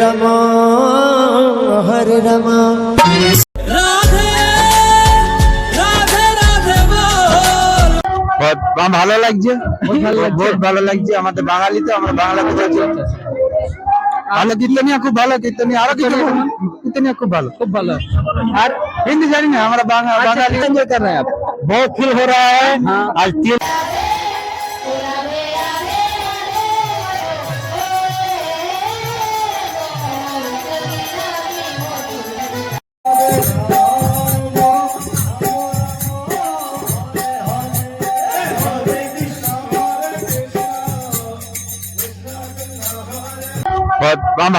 রামা হরে রামা। ভালো লাগছে, বহুত ভালো লাগছে। আমাদের বাঙালি তো, আমরা বাংলা কথা ভালো কীর্তনিয়া, খুব ভালো কীর্তনিয়া, আরো কীর্তনিয়া খুব ভালো, খুব ভালো। আর हिंदी जानी ना, हमारा बांगाली एंजॉय कर रहे हैं आप। बहुत फील हो रहा है आज 3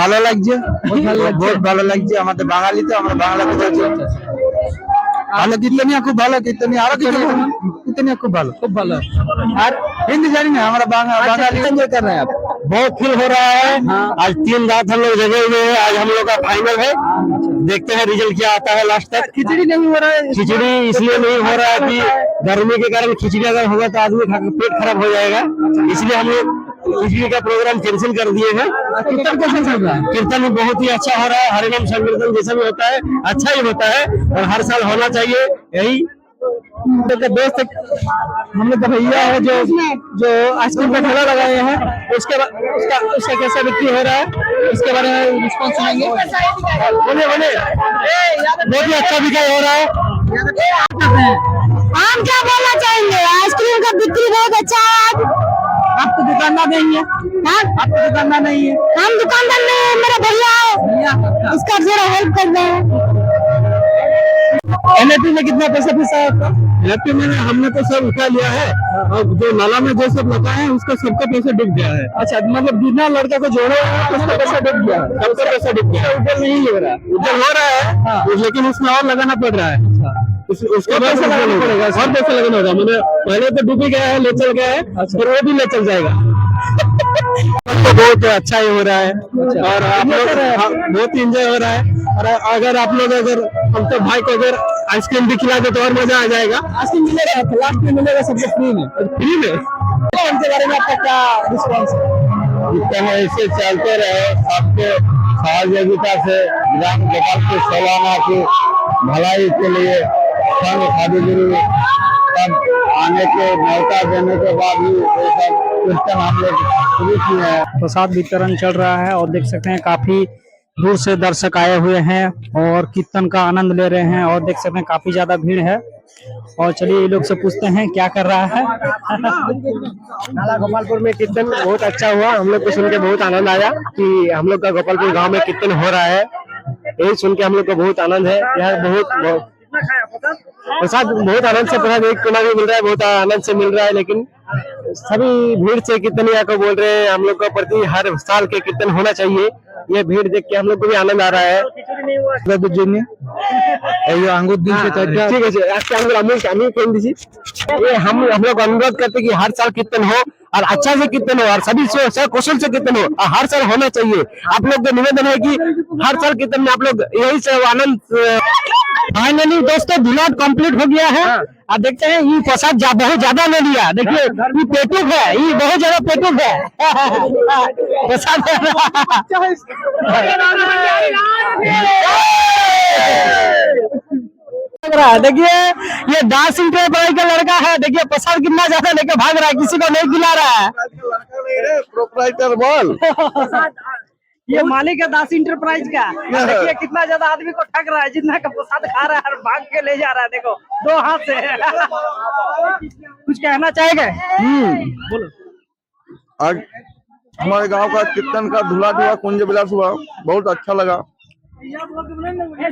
ভালো লাগছে, বহুত ভালো লাগছে। আমাদের বাঙালি তো, আমরা বাংলা কথা ভালো কীর্তনিয়া, খুব ভালো কীর্তনিয়া, আরো কীর্তনিয়া খুব ভালো, খুব ভালো। আর हिंदी जानी ना, हमारा बांगाली एंजॉय कर रहे हैं आप। बहुत फील हो रहा है आज 3 रात हम लोग जगे हुए हैं। आज हम लोग का फाइनल है, देखते हैं रिजल्ट क्या आता है लास्ट तक। खिचड़ी नहीं हो रहा है, खिचड़ी इसलिए नहीं हो रहा है कि गर्मी के कारण खिचड़ी अगर होगा तो आदमी खा के पेट खराब हो जाएगा, इसलिए हम लोग खिचड़ी का प्रोग्राम कैंसिल कर दिए हैं। कीर्तन कैसे चल रहा है? कीर्तन बहुत ही अच्छा हो रहा है, हरिनाम संकीर्तन जैसा भी होता है अच्छा ही होता है और हर साल होना चाहिए। यही दोस्त हम लोग का भैया है जो आइसक्रीम का ठेला लगाए हैं, उसका कैसा बिक्री हो रहा है, इसके बारे में रिस्पॉन्स सुनेंगे। बोलिए बोलिए। बहुत ही अच्छा बिक्री हो रहा है। हम क्या बोलना चाहेंगे, आइसक्रीम का बिक्री बहुत अच्छा है। आपको दुकानदार नहीं है? आपको दुकानदार नहीं है? हम दुकानदार नहीं है, मेरा भैया है, उसका जरा हेल्प कर रहे हैं। एनएपी में कितना पैसा फंसा है आपका? एनएपी में हमने तो सब उठा लिया है और जो नाला में जो सब लगा है उसका सबका पैसा डूब गया है। अच्छा, मतलब बिना लड़का को जोड़े उसका पैसा डूब गया है, सबका पैसा डूब गया है। उधर नहीं हो रहा है, उधर हो रहा है लेकिन उसमें और लगाना पड़ रहा है। उसका पैसा लगाना पड़ेगा, और पैसा लगाना होगा। मैंने पहले तो डूब ही गया है, ले चल गया है, फिर वो भी ले चल जाएगा। तो बहुत अच्छा ही हो रहा है और आप लोग बहुत इंजॉय हो रहा है। और अगर आप लोग हम तो भाई को अगर आइसक्रीम भी खिला दे तो और मजा आ जाएगा। आइसक्रीम मिलेगा, लास्ट में मिलेगा सबको फ्री में। फ्री में उनके बारे में आपका क्या रिस्पॉन्स है? ऐसे चलते रहे, आपके सहयोगिता से ग्राम गोपालपुर सोलाना की भलाई के लिए संघ खादीगिरी सब आने के न्योता देने के बाद ही कीर्तन हम लोग शुरू किए हैं। प्रसाद वितरण चल रहा है और देख सकते हैं काफी दूर से दर्शक आए हुए हैं और कीर्तन का आनंद ले रहे हैं और देख सकते हैं काफी ज्यादा भीड़ है। और चलिए ये लोग से पूछते हैं क्या कर रहा है। नाला गोपालपुर में कीर्तन बहुत अच्छा हुआ, हम लोग को सुन के बहुत आनंद आया कि हम लोग का गोपालपुर गांव में कीर्तन हो रहा है। यही सुन के हम लोग को बहुत आनंद है। यहाँ बहुत प्रसाद बहुत आनंद से, प्रसाद एक कोना भी मिल रहा है, बहुत आनंद से मिल रहा है। लेकिन सभी भीड़ से कीर्तनिया को बोल रहे हैं हम लोग को प्रति हर साल के कीर्तन होना चाहिए। ये भीड़ देख के हम लोग को भी आनंद आ रहा है। ठीक है, ये हम लोग अनुरोध करते कि हर साल कीर्तन हो और अच्छा से कीर्तन हो और सभी से कौशल से कीर्तन हो, हर साल होना चाहिए। आप लोग का निवेदन है कि हर साल कीर्तन में आप लोग यही से आनंद। फाइनली दोस्तों डिनर कंप्लीट हो गया है। आप देखते हैं ये प्रसाद बहुत ज्यादा ले लिया, देखिए ये पेटुक है, ये बहुत ज्यादा पेटुक है प्रसाद। देखिए ये डांस इंटर पढ़ाई का लड़का है, देखिए प्रसाद कितना ज्यादा लेके भाग रहा है, किसी को नहीं खिला रहा है। प्रोप्राइटर बोल ये मालिक है दास इंटरप्राइज का। देखिए कितना ज्यादा आदमी को ठग रहा है, जितना का प्रसाद खा रहा है और भाग के ले जा रहा है। देखो 2 हाथ से। कुछ कहना चाहेंगे? बोलो। आज हमारे गांव का कीर्तन का धुला धुआ कुंज विलास हुआ, बहुत अच्छा लगा।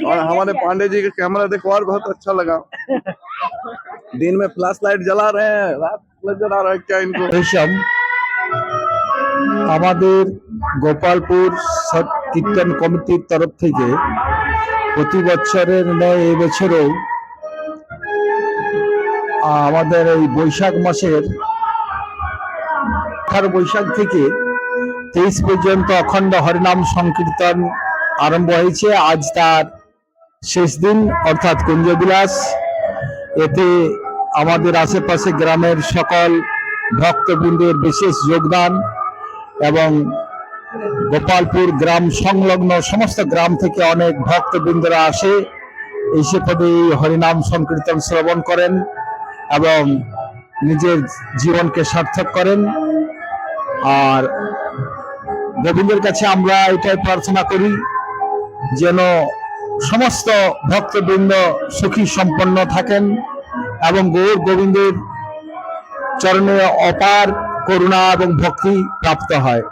और हमारे पांडे जी के कैमरा देखो और बहुत अच्छा लगा। दिन में फ्लैश लाइट जला रहे हैं, रात नजर आ रहा है क्या इनको? আমাদের গোপালপুর কীর্তন কমিটির তরফ থেকে প্রতি বছরের ন্যায় এই বছরও আমাদের এই বৈশাখ মাসের 18 বৈশাখ থেকে 23 পর্যন্ত অখণ্ড হরিনাম সংকীর্তন আরম্ভ হয়েছে। আজ তার শেষ দিন অর্থাৎ কুঞ্জবিলাস। এতে আমাদের আশেপাশে গ্রামের সকল ভক্তবৃন্দের বিশেষ যোগদান এবং গোপালপুর গ্রাম সংলগ্ন সমস্ত গ্রাম থেকে অনেক ভক্তবৃন্দরা আসে, এসে পদে এই হরিনাম সংকীর্তন শ্রবণ করেন এবং নিজের জীবনকে সার্থক করেন। আর গোবিন্দের কাছে আমরা এটাই প্রার্থনা করি যেন সমস্ত ভক্তবৃন্দ সুখী সম্পন্ন থাকেন এবং গৌর গোবিন্দের চরণে অপার করুণা এবং ভক্তি প্রাপ্ত হয়।